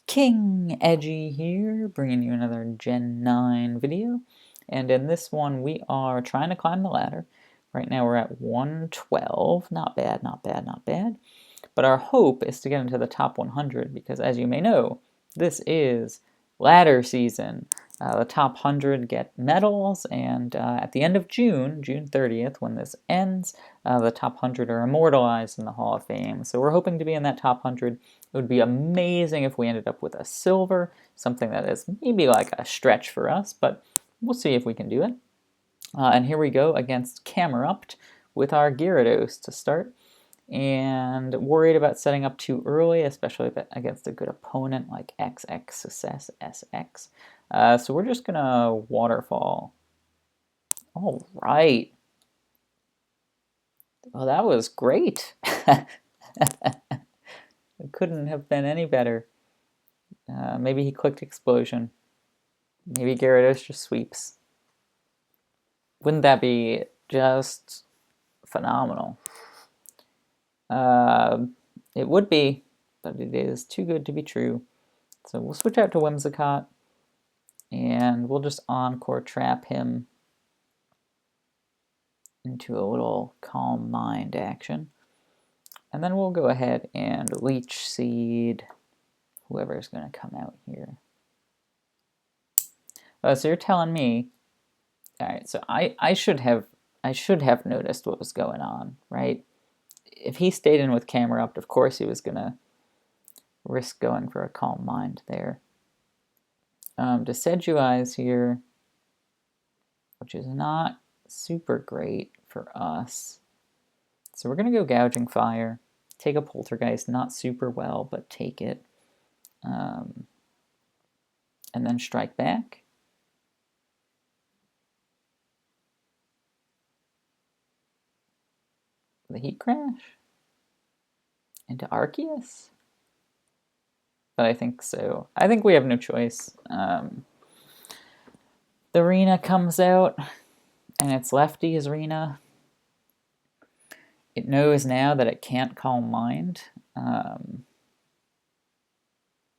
King Edgy here, bringing you another Gen 9 video. And in this one, we are trying to climb the ladder. Right now we're at 112. Not bad, not bad, not bad. But our hope is to get into the top 100 because, as you may know, this is ladder season. The top 100 get medals, and at the end of June, June 30th, when this ends, the top 100 are immortalized in the Hall of Fame. So we're hoping to be in that top 100. It would be amazing if we ended up with a silver, something that is maybe like a stretch for us, but we'll see if we can do it. And here we go against Camerupt with our Gyarados to start. And worried about setting up too early, especially against a good opponent like XX Success SX. So we're just gonna Waterfall. All right. Well, that was great. It couldn't have been any better. Maybe he clicked Explosion. Maybe Gyarados just sweeps. Wouldn't that be just phenomenal? It would be, but it is too good to be true. So we'll switch out to Whimsicott, and we'll just Encore Trap him into a little Calm Mind action. And then we'll go ahead and Leech Seed whoever's going to come out here. So you're telling me, all right, so I should have noticed what was going on, right? If he stayed in with Camerupt, of course he was going to risk going for a Calm Mind there. Decidueye's here, which is not super great for us. So we're going to go Gouging Fire, take a Poltergeist, not super well, but take it. And then Strike Back. The Heat Crash? Into Arceus? But I think so. I think we have no choice. The Rena comes out, and it's Lefty's Rena. It knows now that it can't Calm Mind, but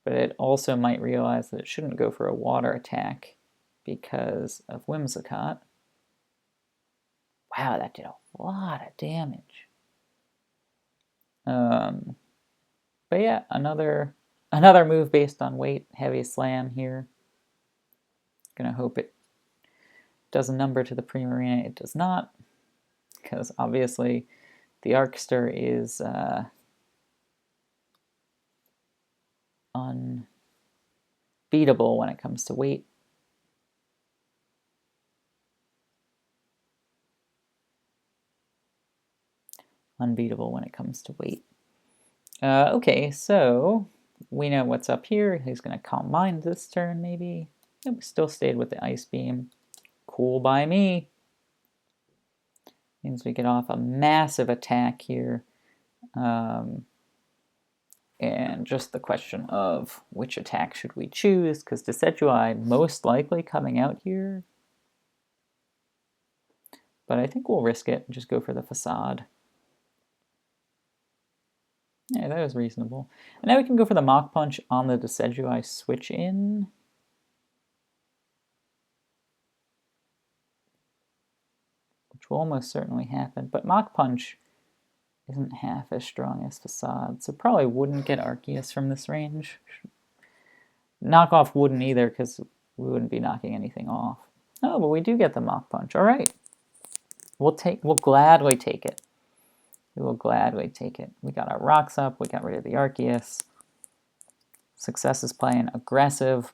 it also might realize that it shouldn't go for a water attack because of Whimsicott. Wow, that did a lot of damage. But yeah, another move based on weight, Heavy Slam here. Gonna hope it does a number to the Primarina. It does not, because obviously the Arcster is unbeatable when it comes to weight. Unbeatable when it comes to weight. Okay, so we know what's up here. He's going to Calm Mind this turn, maybe. Nope, still stayed with the Ice Beam. Cool by me. Means we get off a massive attack here. And just the question of which attack should we choose, because Decidueye most likely coming out here. But I think we'll risk it and just go for the Facade. Yeah, that was reasonable. And now we can go for the Mach Punch on the Decidueye switch in. Which will almost certainly happen. But Mach Punch isn't half as strong as Facade, so probably wouldn't get Arceus from this range. Knockoff wouldn't either, because we wouldn't be knocking anything off. Oh, but we do get the Mach Punch. All right. We'll gladly take it. We will gladly take it. We got our rocks up. We got rid of the Arceus. Success is playing aggressive.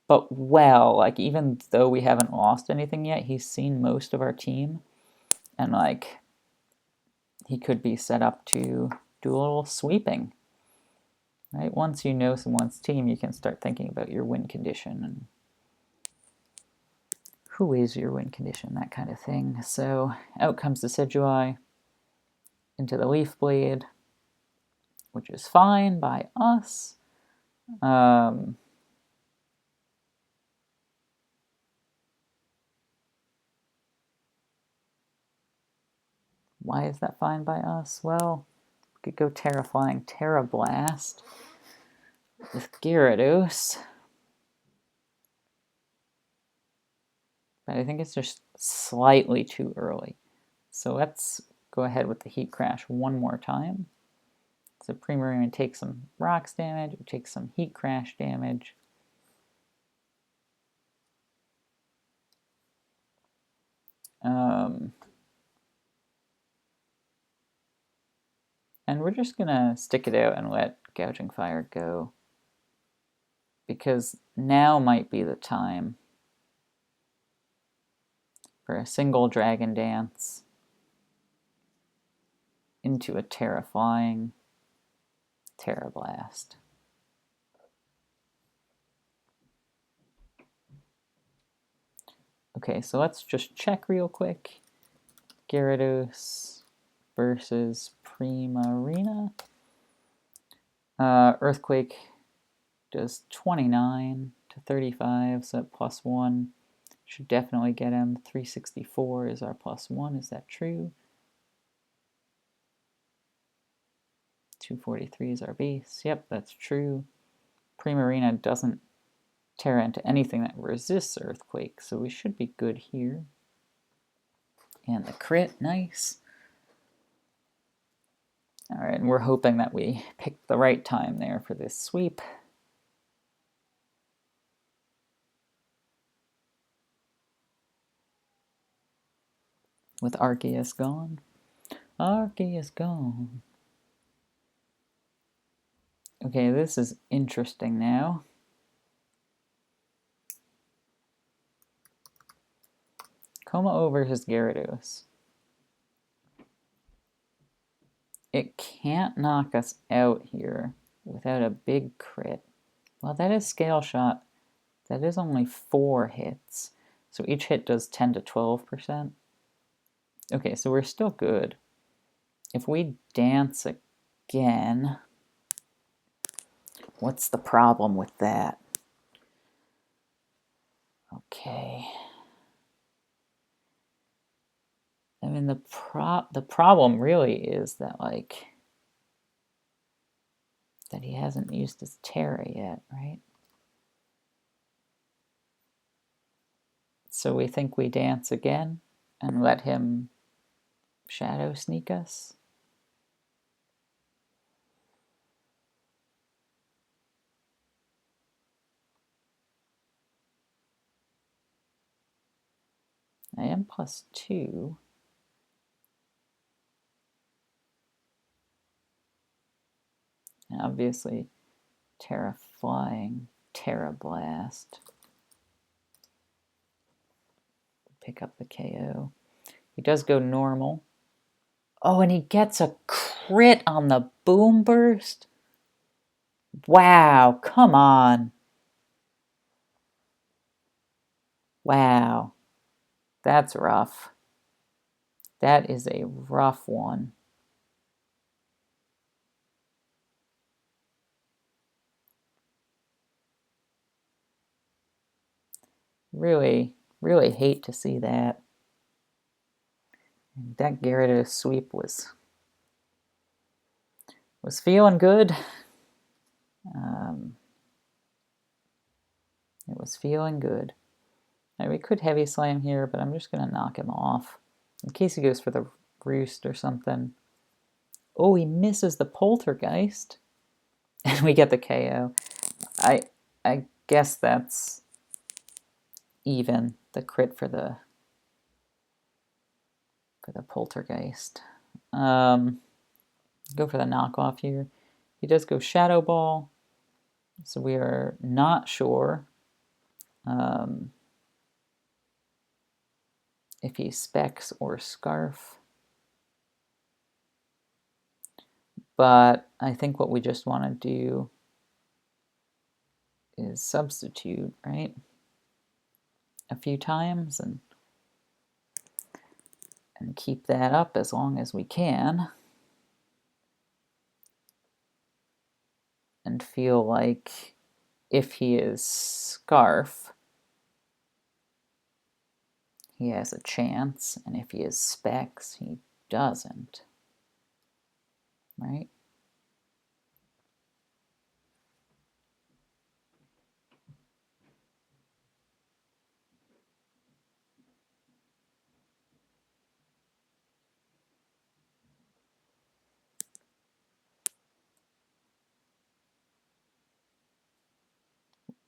But well, like, even though we haven't lost anything yet, he's seen most of our team. And, like, he could be set up to do a little sweeping. Right? Once you know someone's team, you can start thinking about your win condition and who is your win condition, that kind of thing. So out comes Decidueye into the Leaf Blade, which is fine by us. Why is that fine by us? Well, we could go Terra Flying, Terra Blast. with Gyarados. But I think it's just slightly too early. So let's go ahead with the Heat Crash one more time. So Primarina takes some Rocks damage, it takes some Heat Crash damage. And we're just gonna stick it out and let Gouging Fire go, because now might be the time for a single Dragon Dance into a Terra Flying Terra Blast. Okay, so let's just check real quick. Gyarados versus Primarina. Earthquake does 29 to 35, so that +1 should definitely get him. 364 is our +1, is that true? 243 is our base, yep, that's true. Primarina doesn't tear into anything that resists Earthquake, so we should be good here. And the crit, nice. Alright, and we're hoping that we picked the right time there for this sweep. With Arceus gone. Arceus gone. Okay, this is interesting now. Como versus Gyarados. It can't knock us out here without a big crit. Well, that is Scale Shot. That is only 4 hits. So each hit does 10 to 12%. Okay, so we're still good. If we dance again, what's the problem with that? Okay. I mean, the problem really is that, like, that he hasn't used his Terra yet, right? So we think we dance again and let him Shadow Sneak us? I am +2. And obviously, Terra Flying, Terra Blast. Pick up the KO. He does go normal. Oh, and he gets a crit on the Boom Burst? Wow, come on. Wow. That's rough. That is a rough one. Really, really hate to see that. That Gyarados sweep was feeling good. It was feeling good. Now, we could Heavy Slam here, but I'm just going to knock him off in case he goes for the Roost or something. Oh, he misses the Poltergeist. And we get the KO. I guess that's even, the crit for the Poltergeist. Go for the knockoff here. He does go Shadow Ball, so we are not sure if he Specs or Scarf. But I think what we just want to do is substitute, right? A few times and keep that up as long as we can. And feel like if he is Scarf, he has a chance, and if he is Specs, he doesn't. Right?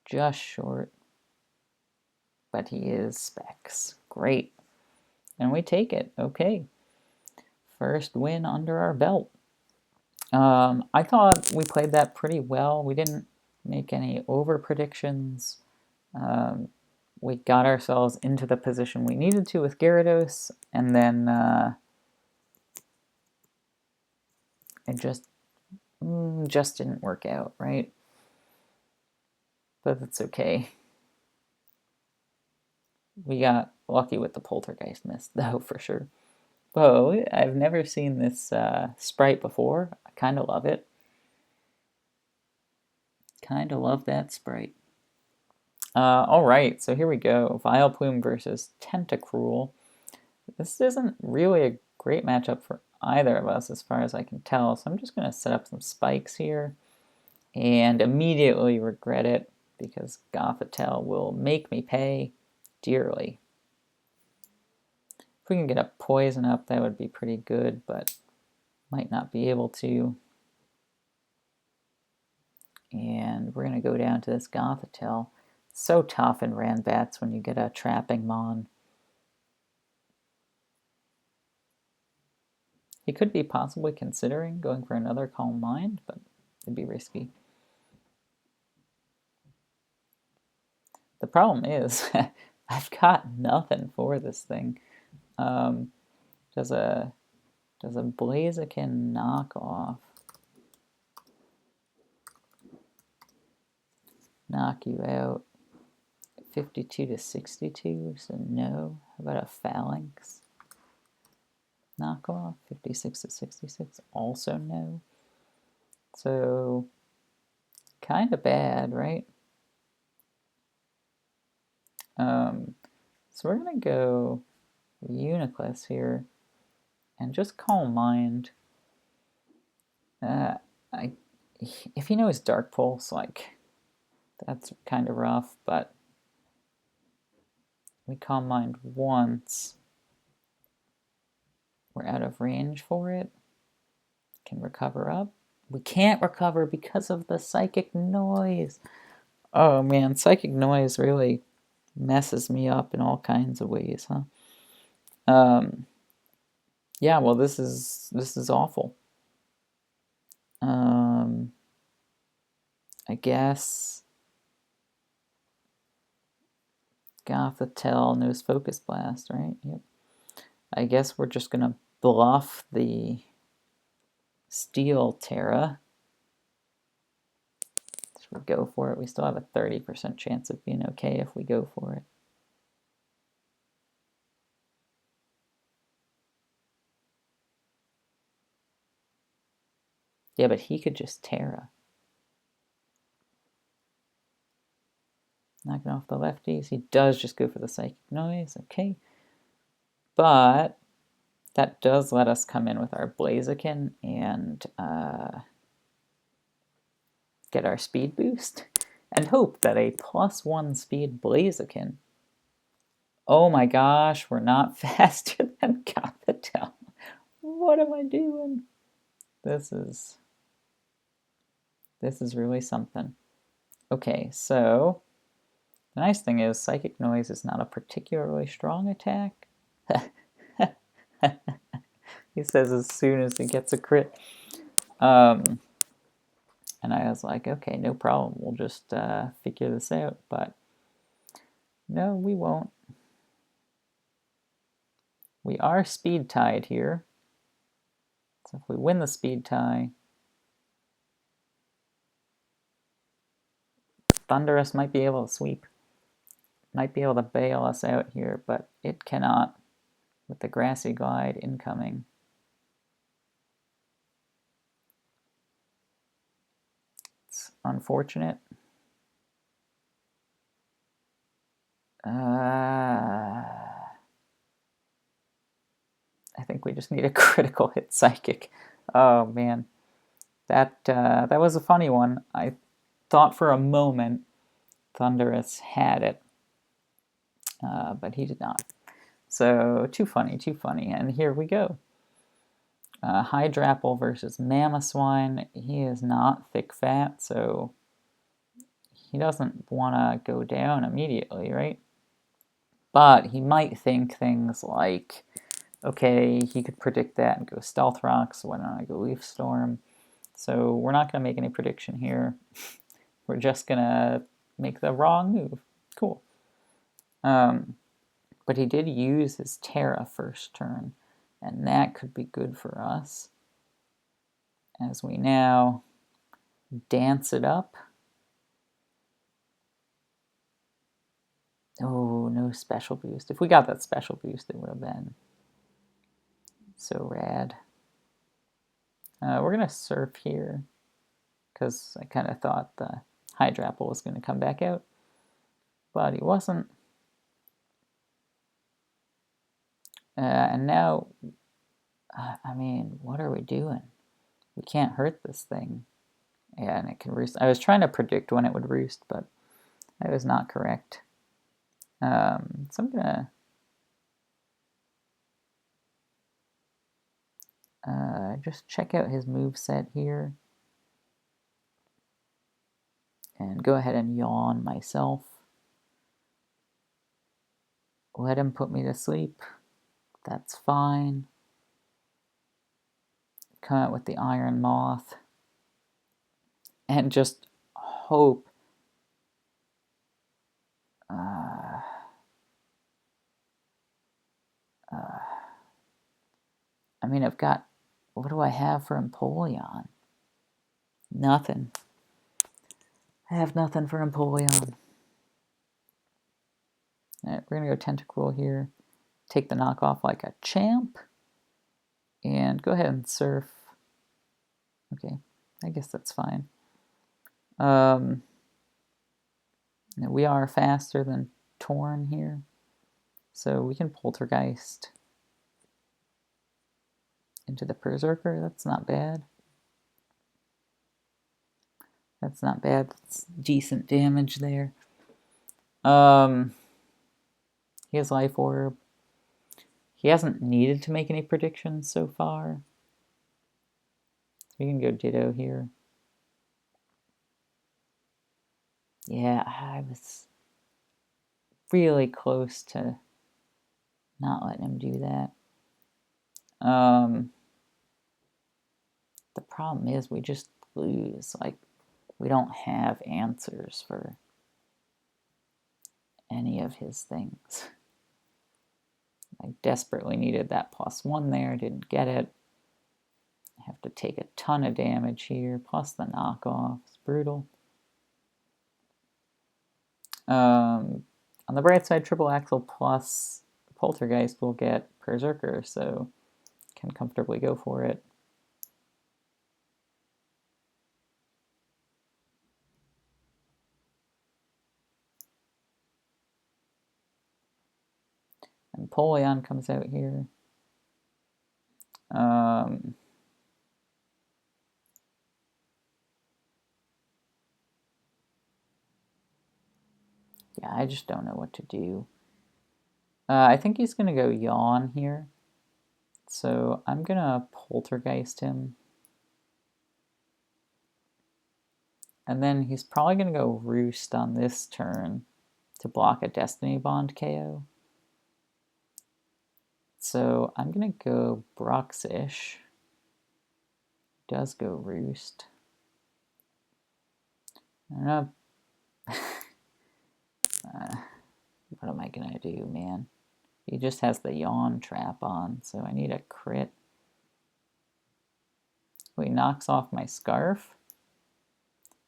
Just short. But he is specs. Great. And we take it. Okay. First win under our belt. I thought we played that pretty well. We didn't make any over predictions. We got ourselves into the position we needed to with Gyarados, and then it just didn't work out, right? But that's okay. We got lucky with the Poltergeist Mist, though, for sure. Whoa, I've never seen this sprite before. I kind of love it. Kind of love that sprite. Alright, so here we go. Vileplume versus Tentacruel. This isn't really a great matchup for either of us as far as I can tell, so I'm just going to set up some spikes here and immediately regret it because Gothitelle will make me pay dearly. If we can get a poison up, that would be pretty good, but might not be able to. And we're going to go down to this Gothitelle. So tough in Ranbats when you get a Trapping Mon. He could be possibly considering going for another Calm Mind, but it'd be risky. The problem is, I've got nothing for this thing. Does a Blaziken knockoff knock you out 52 to 62? So no. How about a Phalanx knockoff 56 to 66? Also no. So kind of bad, right? So we're gonna go Uniclus here and just Calm Mind. If he knows Dark Pulse, like, that's kind of rough, but we Calm Mind once. We're out of range for it. Can recover up. We can't recover because of the Psychic Noise. Oh man, Psychic Noise really messes me up in all kinds of ways, huh? Yeah, well, this is awful. I guess Gothitelle knows Focus Blast, right? Yep. I guess we're just gonna bluff the Steel Terra. Should we go for it? We still have a 30% chance of being okay if we go for it. Yeah, but he could just Terra. Knocking off the lefties. He does just go for the Psychic Noise. Okay. But that does let us come in with our Blaziken and get our speed boost and hope that a +1 speed Blaziken. Oh my gosh, we're not faster than Gothitelle. What am I doing? This is really something. Okay, so the nice thing is Psychic Noise is not a particularly strong attack. He says as soon as he gets a crit. And I was like, okay, no problem. We'll just figure this out. But no, we won't. We are speed tied here. So if we win the speed tie, Thundurus might be able to sweep. Might be able to bail us out here, but it cannot with the Grassy Glide incoming. It's unfortunate. I think we just need a critical hit Psychic. Oh man, that was a funny one. I thought for a moment Thundurus had it, but he did not. So too funny, too funny. And here we go. Hydrapple versus Mamoswine. He is not thick fat, so he doesn't want to go down immediately, right? But he might think things like, okay, he could predict that and go Stealth Rock, so why don't I go Leaf Storm? So we're not going to make any prediction here. We're just going to make the wrong move. Cool. But he did use his Terra first turn, and that could be good for us. As we now dance it up. Oh, no special boost. If we got that special boost, it would have been so rad. We're going to surf here, because I kind of thought the Hydrapple was going to come back out, but he wasn't. And now, I mean, what are we doing? We can't hurt this thing. Yeah, and it can roost. I was trying to predict when it would roost, but I was not correct. So I'm gonna just check out his moveset here and go ahead and yawn myself. Let him put me to sleep. That's fine. Come out with the Iron Moth and just hope. I mean, I've got, what do I have for Empoleon? Nothing. I have nothing for Empoleon. Alright, we're going to go Tentacruel here. Take the knockoff like a champ. And go ahead and surf. Okay, I guess that's fine. We are faster than Torn here. So we can Poltergeist into the Berserker. That's not bad. That's not bad. That's decent damage there. He has Life Orb. He hasn't needed to make any predictions so far. So we can go Ditto here. Yeah, I was really close to not letting him do that. The problem is we just lose. Like, we don't have answers for any of his things. I desperately needed that +1 there, didn't get it. I have to take a ton of damage here, plus the knockoff. It's brutal. On the bright side, Triple Axle plus Poltergeist will get Berserker, so can comfortably go for it. And Empoleon comes out here. Yeah, I just don't know what to do. I think he's going to go Yawn here. So I'm going to Poltergeist him. And then he's probably going to go Roost on this turn to block a Destiny Bond KO. So I'm going to go Bruxish. Does go Roost. I don't know. What am I going to do, man? He just has the Yawn trap on, so I need a crit. Oh, he knocks off my Scarf,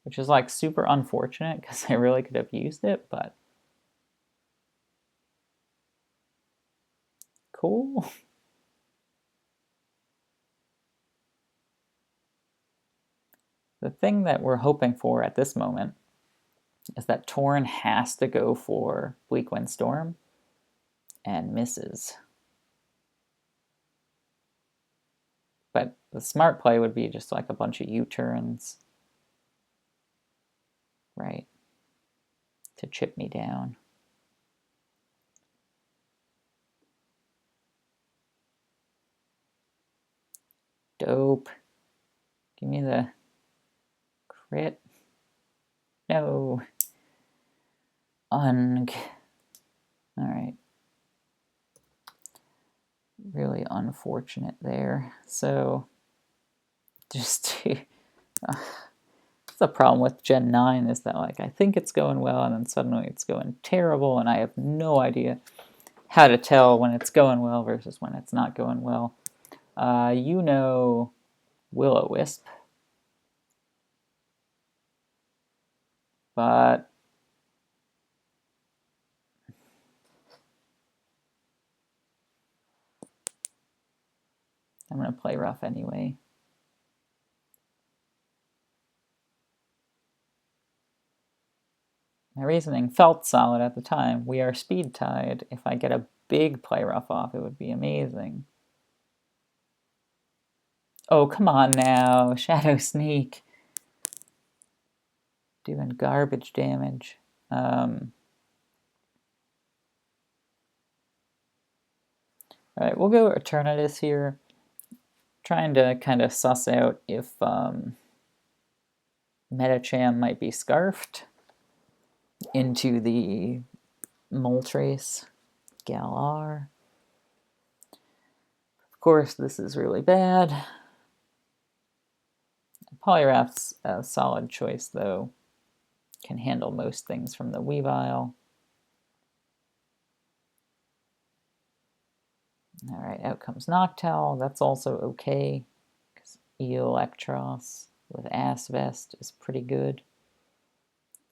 which is like super unfortunate because I really could have used it, but cool. The thing that we're hoping for at this moment is that Torn has to go for Bleak Wind Storm and misses. But the smart play would be just like a bunch of U-turns, right, to chip me down. Dope. Give me the crit. No. Alright. Really unfortunate there. So, just the problem with Gen 9 is that, like, I think it's going well, and then suddenly it's going terrible, and I have no idea how to tell when it's going well versus when it's not going well. You know Will-O-Wisp, but I'm going to play rough anyway. My reasoning felt solid at the time. We are speed tied. If I get a big play rough off, it would be amazing. Oh, come on now. Shadow Sneak. Doing garbage damage. Alright, we'll go Eternatus here. Trying to kind of suss out if Medicham might be scarfed into the Moltres Galar. Of course, this is really bad. Poliwrath's a solid choice, though. Can handle most things from the Weavile. Alright, out comes Noctowl. That's also okay, because Electros with Ass Vest is pretty good.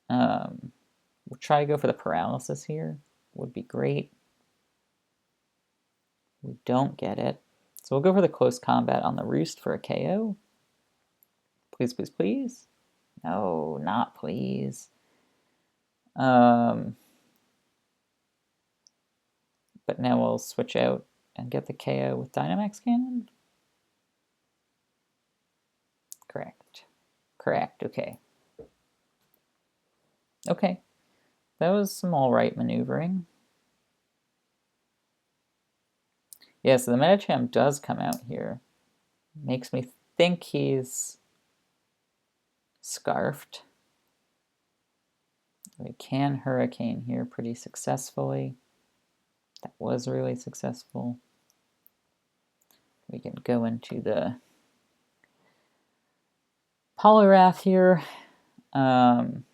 We'll try to go for the Paralysis here. Would be great. We don't get it. So we'll go for the Close Combat on the Roost for a KO. Please, please, please. No, not please. But now we'll switch out and get the KO with Dynamax Cannon. Correct. Correct, okay. Okay. That was some alright maneuvering. Yeah, so the Medicham does come out here. Makes me think he's scarfed. We can Hurricane here pretty successfully. That was really successful. We can go into the Poliwrath here. And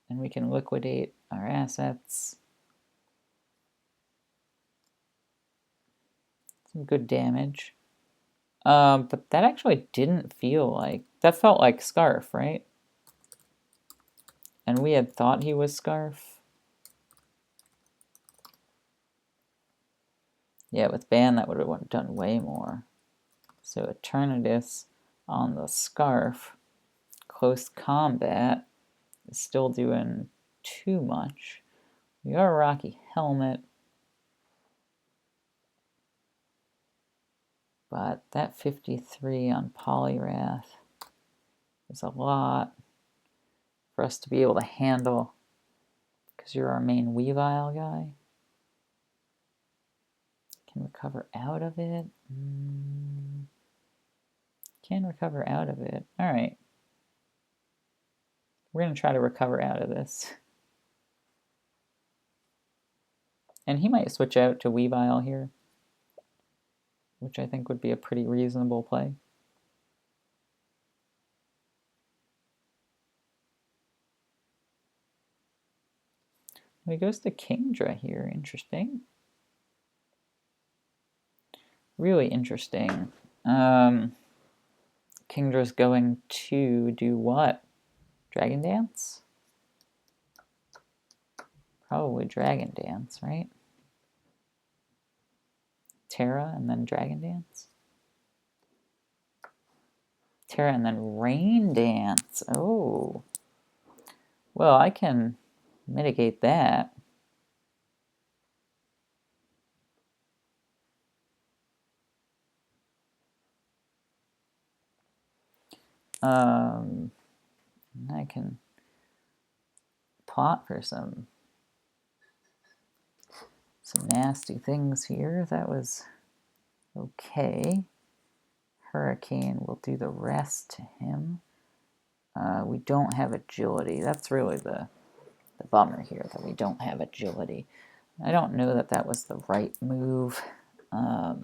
we can liquidate our assets. Some good damage. But that actually didn't feel like... That felt like Scarf, right? And we had thought he was Scarf. Yeah, with Ban that would have done way more. So Eternatus on the Scarf. Close Combat is still doing too much. We are Rocky Helmet. But that 53 on Poliwrath is a lot for us to be able to handle, because you're our main Weavile guy. Can recover out of it. Can recover out of it. Alright. We're going to try to recover out of this. And he might switch out to Weavile here, which I think would be a pretty reasonable play. He goes to Kingdra here. Interesting. Really interesting. Kingdra's going to do what? Dragon Dance? Probably Dragon Dance, right? Terra and then Dragon Dance? Terra and then Rain Dance. Oh. Well, I can mitigate that. I can plot for some nasty things here. That was okay. Hurricane will do the rest to him. We don't have agility. That's really the bummer here, that we don't have agility. I don't know that that was the right move. I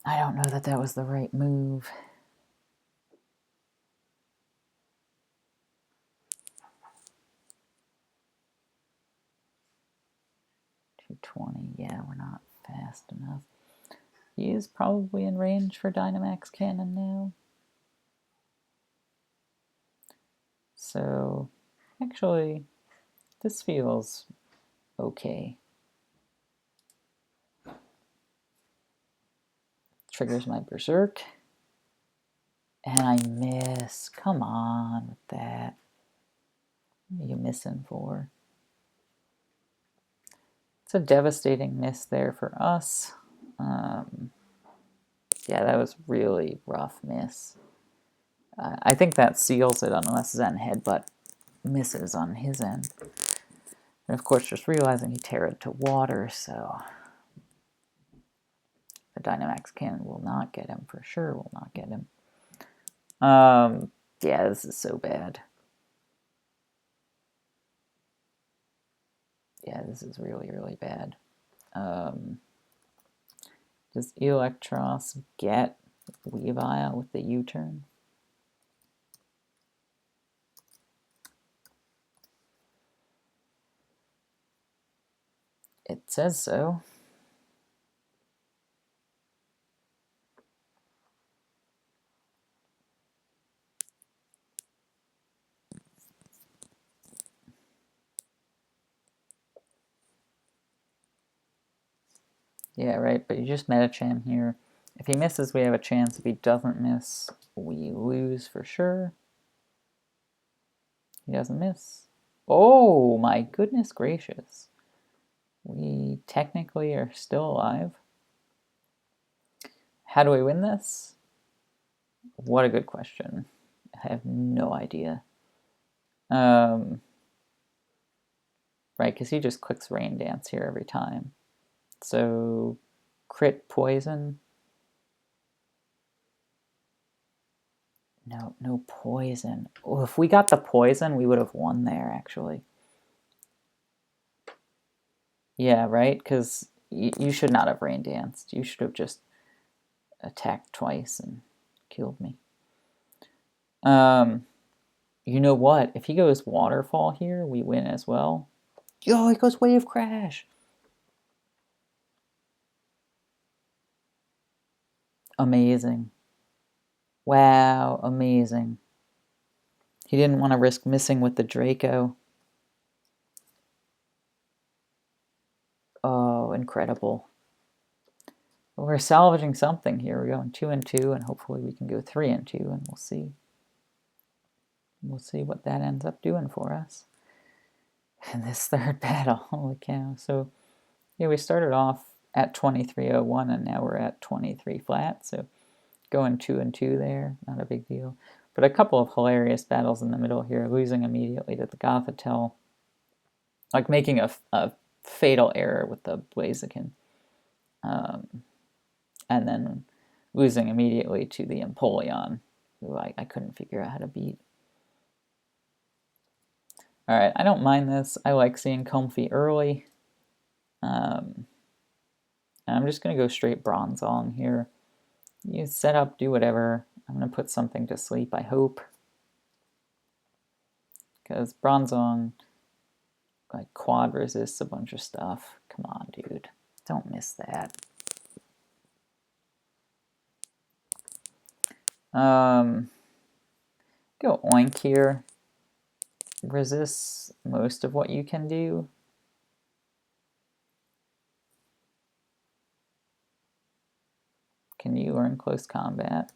don't know that that was the right move. $220, yeah, we're not fast enough. He is probably in range for Dynamax Cannon now. So, actually, this feels okay. Triggers my Berserk. And I miss. Come on with that. What are you missing for? It's a devastating miss there for us. Yeah, that was really rough miss. I think that seals it unless Zen Headbutt misses on his end. And of course, just realizing he teared to water, so the Dynamax Cannon will not get him, for sure will not get him. Yeah, this is so bad. Yeah, this is really, really bad. Does Electros get Weavile with the U-turn? It says so. Yeah, right, but you just Metacham here. If he misses, we have a chance. If he doesn't miss, we lose for sure. He doesn't miss. Oh, my goodness gracious. We technically are still alive. How do we win this? What a good question. I have no idea. Right, because he just clicks Rain Dance here every time. So, crit poison. No, no poison. Oh, if we got the poison, we would have won there, actually. Yeah, right? Because you should not have Rain Danced. You should have just attacked twice and killed me. You know what? If he goes Waterfall here, we win as well. Yo, he goes Wave Crash! Amazing. Wow, amazing. He didn't want to risk missing with the Draco. Oh, incredible. Well, we're salvaging something here. We're going 2 and 2, and hopefully we can go 3 and 2, and we'll see. We'll see what that ends up doing for us. And this third battle, holy cow. So, yeah, we started off at 2301, and now we're at 23 flat, so going 2 and 2 there, not a big deal. But a couple of hilarious battles in the middle here, losing immediately to the Gothitelle, like making a fatal error with the Blaziken, and then losing immediately to the Empoleon, who I couldn't figure out how to beat. Alright, I don't mind this. I like seeing Comfy early. I'm just going to go straight Bronzong here. You set up, do whatever. I'm going to put something to sleep, I hope. Because Bronzong, like, quad resists a bunch of stuff. Come on, dude. Don't miss that. Go Oink here. Resists most of what you can do. Can you learn close combat?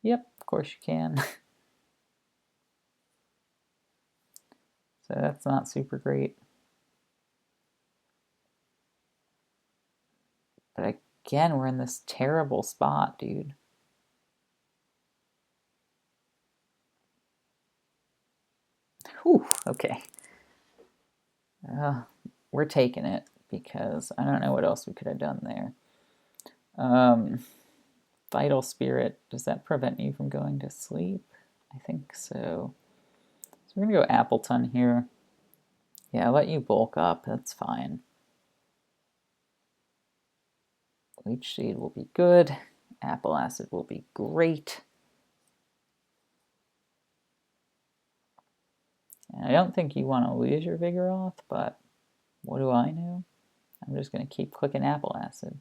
Yep, of course you can. So that's not super great. But again, we're in this terrible spot, dude. Whew, okay. We're taking it because I don't know what else we could have done there. Vital Spirit, does that prevent you from going to sleep? I think so. So we're going to go Appleton here. Yeah, I'll let you bulk up, that's fine. Leech Seed will be good. Apple Acid will be great. And I don't think you want to lose your Vigoroth, but what do I know? I'm just going to keep clicking Apple Acid.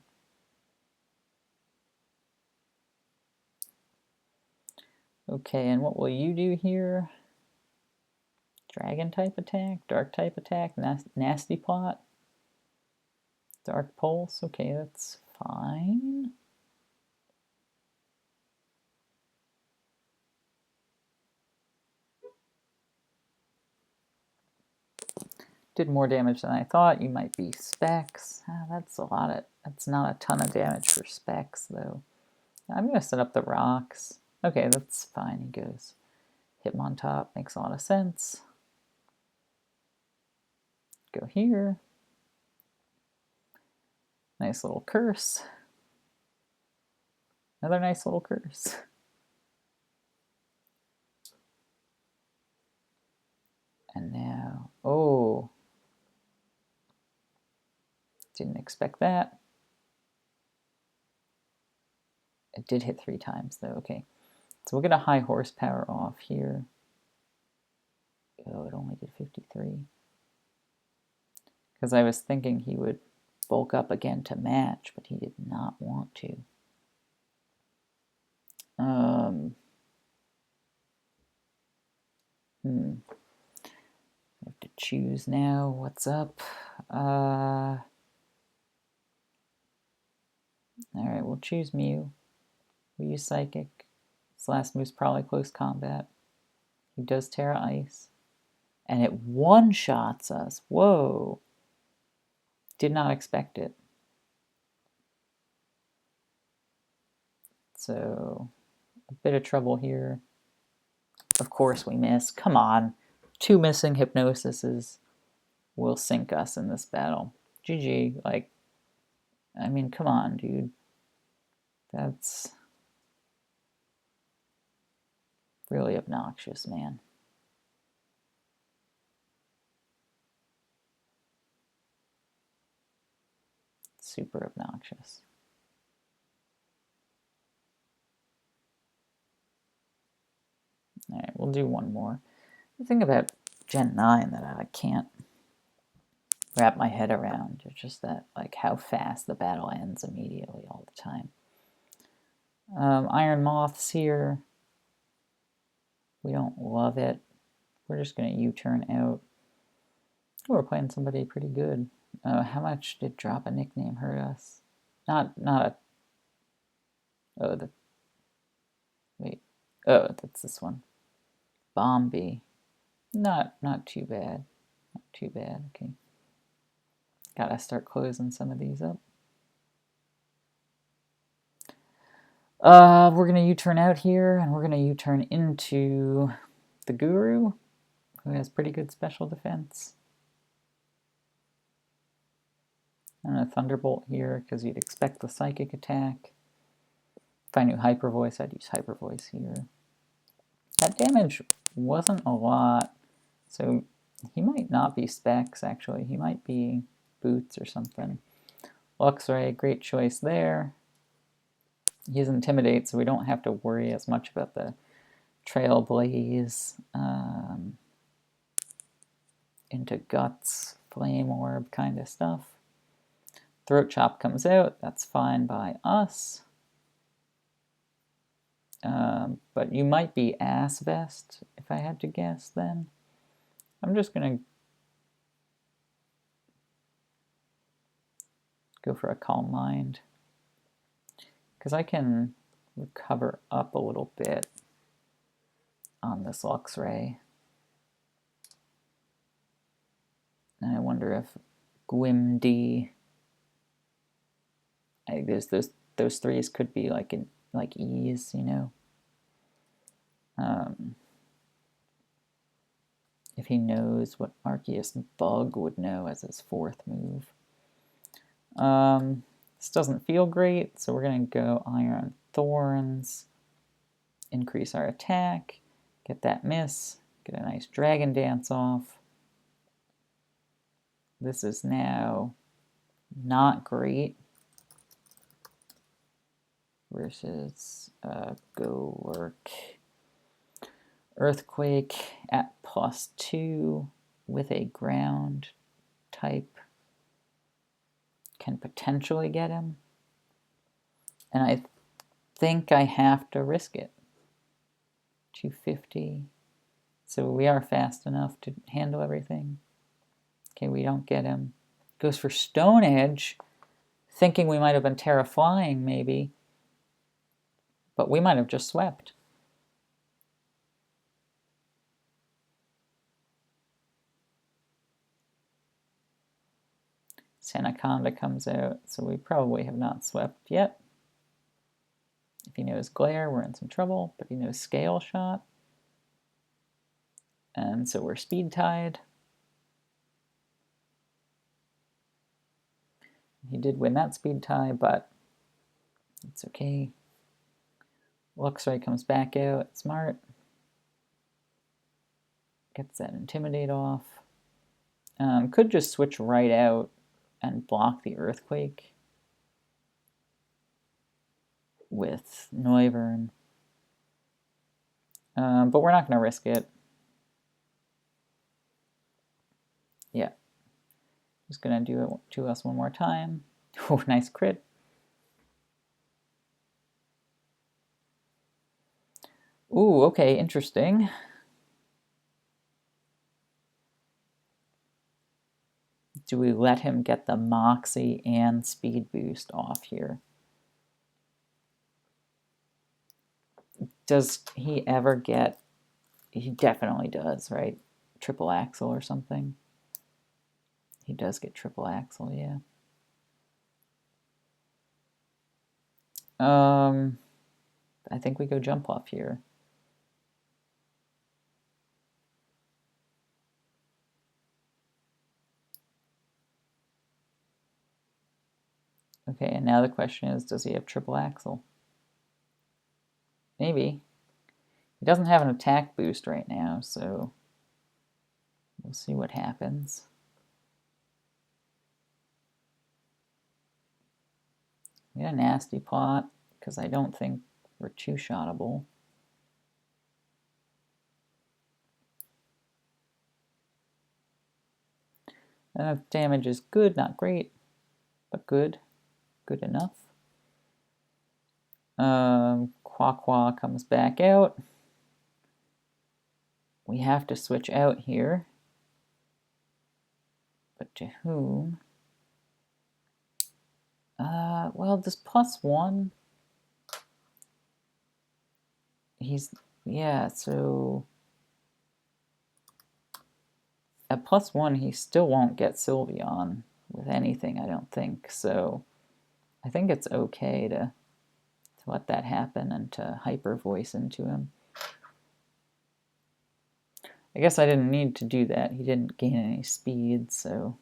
Okay, and what will you do here? Dragon type attack, dark type attack, nasty plot, dark pulse. Okay, that's fine. Did more damage than I thought. You might be Specs. That's not a ton of damage for Specs though. I'm gonna set up the rocks. Okay, that's fine. He goes Hitmontop, makes a lot of sense. Go here. Nice little curse. Another nice little curse. And now, oh, didn't expect that. It did hit 3 times though, okay. So we'll get a high horsepower off here. Oh, it only did 53. Because I was thinking he would bulk up again to match, but he did not want to. I have to choose now. What's up? Alright, we'll choose Mew. We use Psychic. This last move's probably close combat. He does Terra Ice. And it one-shots us. Whoa. Did not expect it. So, a bit of trouble here. Of course we miss. Come on. 2 missing Hypnosises will sink us in this battle. GG. Like, I mean, come on, dude. That's really obnoxious, man. Super obnoxious. Alright, we'll do one more. The thing about Gen 9 that I can't wrap my head around is just that, like, how fast the battle ends immediately all the time. Iron Moth's here. We don't love it. We're just going to U-turn out. Oh, we're playing somebody pretty good. How much did drop a nickname hurt us? Not a... Oh, wait. Oh, that's this one. Bombi. Not too bad. Not too bad. Okay. Gotta start closing some of these up. We're gonna U-turn out here, and we're gonna U-turn into the Guru, who has pretty good special defense. And a Thunderbolt here, because you'd expect the Psychic attack. If I knew Hyper Voice, I'd use Hyper Voice here. That damage wasn't a lot, so he might not be Specs, actually. He might be Boots or something. Luxray, great choice there. He has Intimidate, so we don't have to worry as much about the Trailblaze into Guts, Flame Orb kind of stuff. Throat Chop comes out, that's fine by us. But you might be Ass Vest, if I had to guess then. I'm just going to go for a Calm Mind, because I can recover up a little bit on this Luxray. And I wonder if Gwimdy, I guess those 3s could be like Ease, you know. If he knows what Arceus Bug would know as his 4th move. This doesn't feel great, so we're going to go Iron thorns, increase our attack, get that miss, get a nice dragon dance off. This is now not great versus go work. Earthquake at +2 with a ground type can potentially get him. And I think I have to risk it. 250. So we are fast enough to handle everything. Okay, we don't get him. Goes for Stone Edge, thinking we might have been Terra Flying maybe. But we might have just swept. Sandaconda comes out, so we probably have not swept yet. If he knows Glare, we're in some trouble, but he knows Scale Shot. And so we're speed tied. He did win that speed tie, but it's okay. Luxray comes back out, smart. Gets that Intimidate off. Could just switch right out and block the Earthquake with Noivern. But we're not going to risk it. Yeah. Just going to do it to us one more time. Oh, nice crit. Ooh, okay, interesting. Do we let him get the Moxie and Speed Boost off here? Does he ever get... He definitely does, right? Triple Axle or something. He does get Triple Axle, yeah. I think we go Jump Off here. Okay, and now the question is, does he have Triple Axle? Maybe. He doesn't have an attack boost right now, so we'll see what happens. We got a nasty pot, because I don't think we're two-shottable. Enough damage is good, not great, but good. Good enough. Quaqua comes back out. We have to switch out here. But to whom? Well, this +1. Yeah, so at +1, he still won't get Sylveon with anything, I don't think. So I think it's okay to let that happen and to Hyper Voice into him. I guess I didn't need to do that. He didn't gain any speed, so...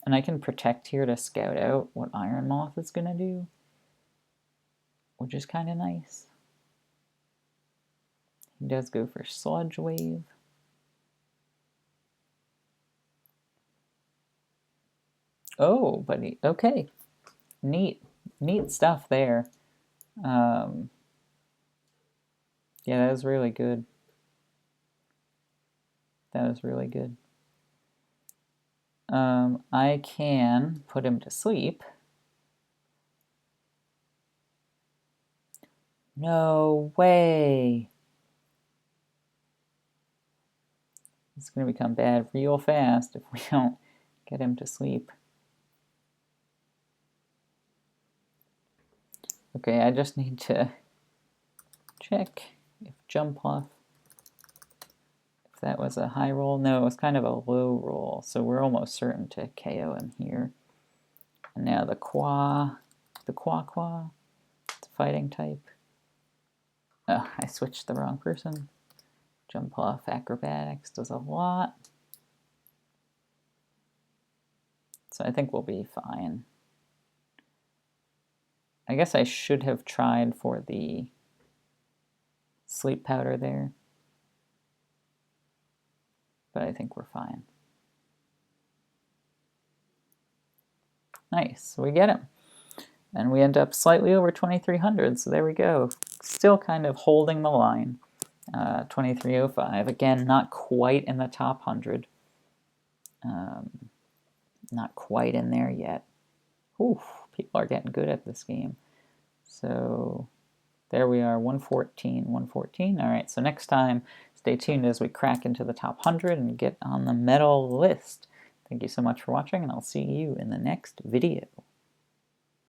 And I can Protect here to scout out what Iron Moth is going to do, which is kind of nice. He does go for Sludge Wave. Oh, but he... Okay. Neat. Neat stuff there. Yeah, that was really good. That was really good. I can put him to sleep. No way! It's going to become bad real fast if we don't get him to sleep. Okay, I just need to check if Jump Off, if that was a high roll. No, it was kind of a low roll, so we're almost certain to KO him here. And now the Quaqua, it's a fighting type. Oh, I switched the wrong person. Jump Off Acrobatics does a lot. So I think we'll be fine. I guess I should have tried for the sleep powder there, but I think we're fine. Nice, we get him. And we end up slightly over 2,300, so there we go. Still kind of holding the line. 2305, again, not quite in the top 100. Not quite in there yet. Oof, people are getting good at this game. So there we are, 114, 114. All right, so next time, stay tuned as we crack into the top 100 and get on the medal list. Thank you so much for watching, and I'll see you in the next video.